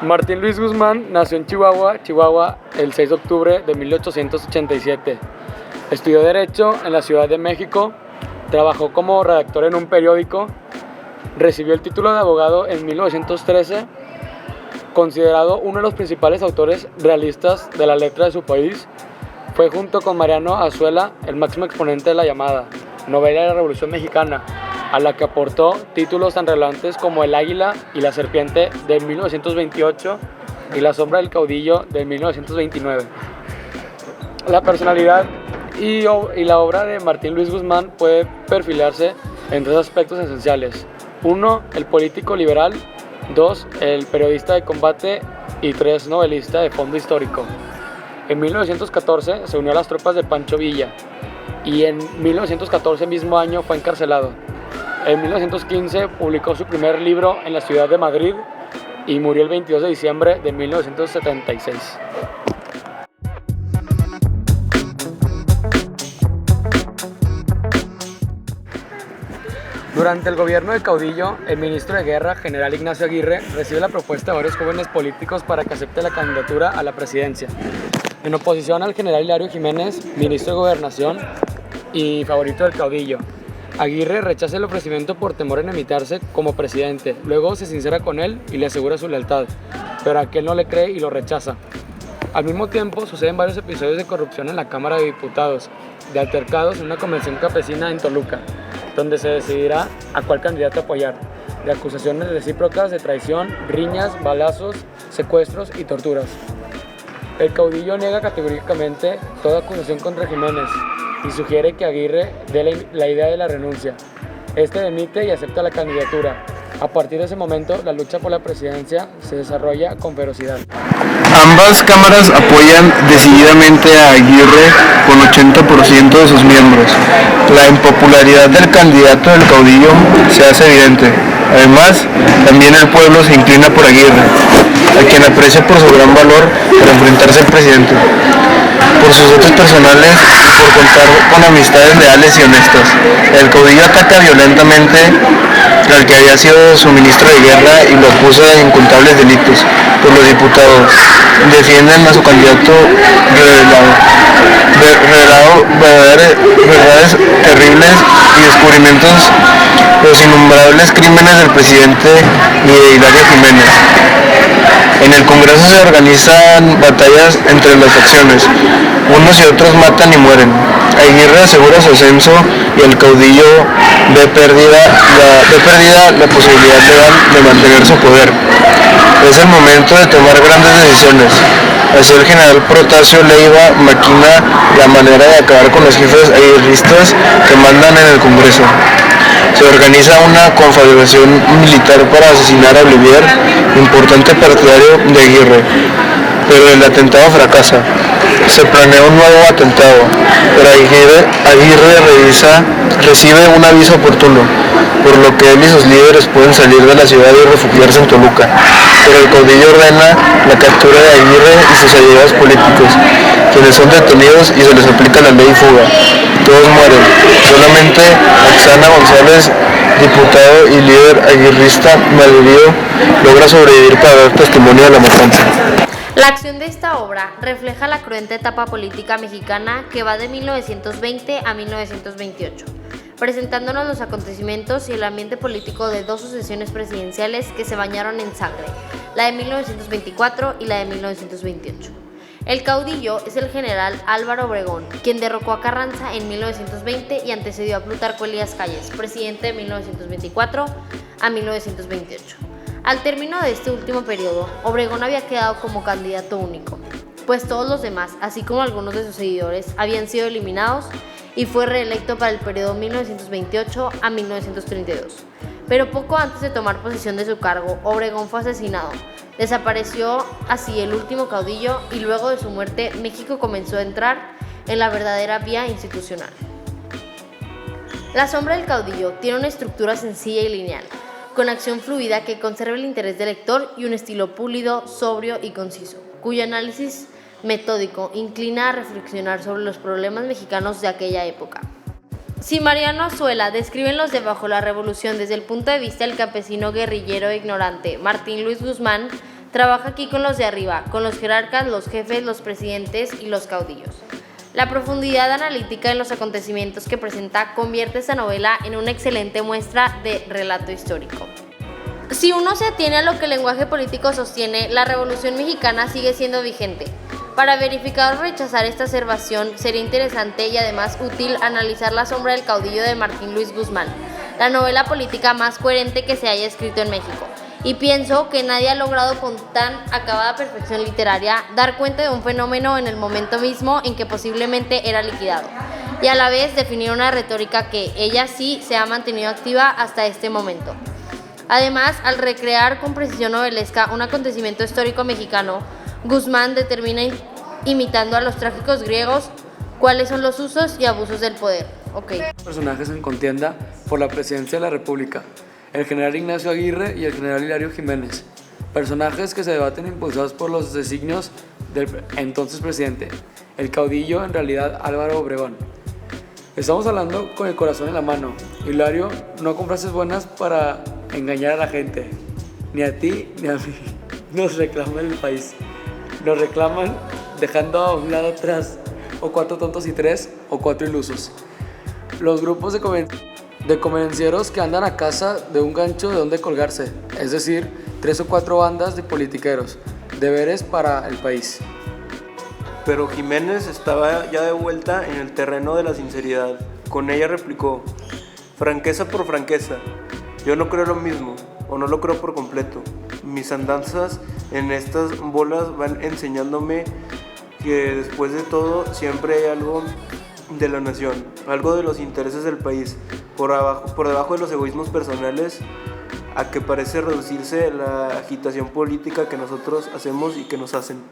Martín Luis Guzmán nació en Chihuahua, el 6 de octubre de 1887. Estudió Derecho en la Ciudad de México, trabajó como redactor en un periódico, recibió el título de abogado en 1913, considerado uno de los principales autores realistas de la letra de su país. Fue junto con Mariano Azuela el máximo exponente de la llamada novela de la Revolución Mexicana, a la que aportó títulos tan relevantes como El Águila y la Serpiente de 1928 y La Sombra del Caudillo de 1929. La personalidad y la obra de Martín Luis Guzmán puede perfilarse en tres aspectos esenciales. 1. El político liberal. 2. El periodista de combate. Y 3. Novelista de fondo histórico. En 1914 se unió a las tropas de Pancho Villa y en 1914 mismo año fue encarcelado. En 1915 publicó su primer libro en la ciudad de Madrid y murió el 22 de diciembre de 1976. Durante el gobierno del caudillo, el ministro de Guerra, general Ignacio Aguirre, recibe la propuesta de varios jóvenes políticos para que acepte la candidatura a la presidencia. En oposición al general Hilario Jiménez, ministro de Gobernación y favorito del caudillo, Aguirre rechaza el ofrecimiento por temor a inhabilitarse como presidente. Luego se sincera con él y le asegura su lealtad, pero aquel no le cree y lo rechaza. Al mismo tiempo, suceden varios episodios de corrupción en la Cámara de Diputados, de altercados en una convención campesina en Toluca, donde se decidirá a cuál candidato apoyar, de acusaciones recíprocas de traición, riñas, balazos, secuestros y torturas. El caudillo niega categóricamente toda acusación contra Jiménez y sugiere que Aguirre dé la idea de la renuncia. Este demite y acepta la candidatura. A partir de ese momento, la lucha por la presidencia se desarrolla con ferocidad. Ambas cámaras apoyan decididamente a Aguirre con 80% de sus miembros. La impopularidad del candidato del caudillo se hace evidente. Además, también el pueblo se inclina por Aguirre, a quien aprecia por su gran valor para enfrentarse al presidente, por sus dotes personales y por contar con amistades leales y honestas. El caudillo ataca violentamente al que había sido su ministro de guerra y lo acusa de incontables delitos por los diputados. Defienden a su candidato revelado verdades terribles y descubrimientos de los innumerables crímenes del presidente y de Hilario Jiménez. En el Congreso se organizan batallas entre las facciones, unos y otros matan y mueren. Aguirre asegura su ascenso y el caudillo ve perdida la posibilidad legal de mantener su poder. Es el momento de tomar grandes decisiones. Así el general Protasio Leiva maquina la manera de acabar con los jefes aguirristas que mandan en el Congreso. Se organiza una confederación militar para asesinar a Olivier, importante partidario de Aguirre, pero el atentado fracasa. Se planea un nuevo atentado, pero Aguirre recibe un aviso oportuno, por lo que él y sus líderes pueden salir de la ciudad y refugiarse en Toluca. Pero el caudillo ordena la captura de Aguirre y sus aliados políticos, quienes son detenidos y se les aplica la ley fuga. Todos mueren, solamente Axana González, diputado y líder aguirrista malherido, logra sobrevivir para dar testimonio de la matanza. La acción de esta obra refleja la cruenta etapa política mexicana que va de 1920 a 1928, presentándonos los acontecimientos y el ambiente político de dos sucesiones presidenciales que se bañaron en sangre, la de 1924 y la de 1928. El caudillo es el general Álvaro Obregón, quien derrocó a Carranza en 1920 y antecedió a Plutarco Elías Calles, presidente de 1924 a 1928. Al término de este último periodo, Obregón había quedado como candidato único, pues todos los demás, así como algunos de sus seguidores, habían sido eliminados y fue reelecto para el periodo 1928 a 1932. Pero poco antes de tomar posesión de su cargo, Obregón fue asesinado. Desapareció así el último caudillo y luego de su muerte, México comenzó a entrar en la verdadera vía institucional. La sombra del caudillo tiene una estructura sencilla y lineal, con acción fluida que conserva el interés del lector y un estilo pulido, sobrio y conciso, cuyo análisis metódico inclina a reflexionar sobre los problemas mexicanos de aquella época. Si Mariano Azuela describe en Los de Bajo la Revolución desde el punto de vista del campesino guerrillero e ignorante Martín Luis Guzmán, Trabaja aquí con los de arriba, con los jerarcas, los jefes, los presidentes y los caudillos. La profundidad analítica en los acontecimientos que presenta convierte esta novela en una excelente muestra de relato histórico. Si uno se atiene a lo que el lenguaje político sostiene, la Revolución Mexicana sigue siendo vigente. Para verificar o rechazar esta observación, sería interesante y además útil analizar La sombra del caudillo de Martín Luis Guzmán, la novela política más coherente que se haya escrito en México. Y pienso que nadie ha logrado con tan acabada perfección literaria dar cuenta de un fenómeno en el momento mismo en que posiblemente era liquidado, y a la vez definir una retórica que ella sí se ha mantenido activa hasta este momento. Además, al recrear con precisión novelesca un acontecimiento histórico mexicano, Guzmán determina, imitando a los trágicos griegos, cuáles son los usos y abusos del poder. Personajes en contienda por la presidencia de la República: el general Ignacio Aguirre y el general Hilario Jiménez. Personajes que se debaten impulsados por los designios del entonces presidente, el caudillo en realidad Álvaro Obregón. Estamos hablando con el corazón en la mano. Hilario, no con frases buenas para engañar a la gente, ni a ti ni a mí. Nos reclaman el país, nos reclaman dejando a un lado atrás o 4 tontos y 3 o 4 ilusos. Los grupos de convenencieros que andan a casa de un gancho de donde colgarse, es decir, 3 o 4 bandas de politiqueros, deberes para el país. Pero Jiménez estaba ya de vuelta en el terreno de la sinceridad. Con ella replicó: franqueza por franqueza, yo no creo lo mismo, o no lo creo por completo. Mis andanzas en estas bolas van enseñándome que después de todo siempre hay algo de la nación, algo de los intereses del país, por debajo de los egoísmos personales a que parece reducirse la agitación política que nosotros hacemos y que nos hacen.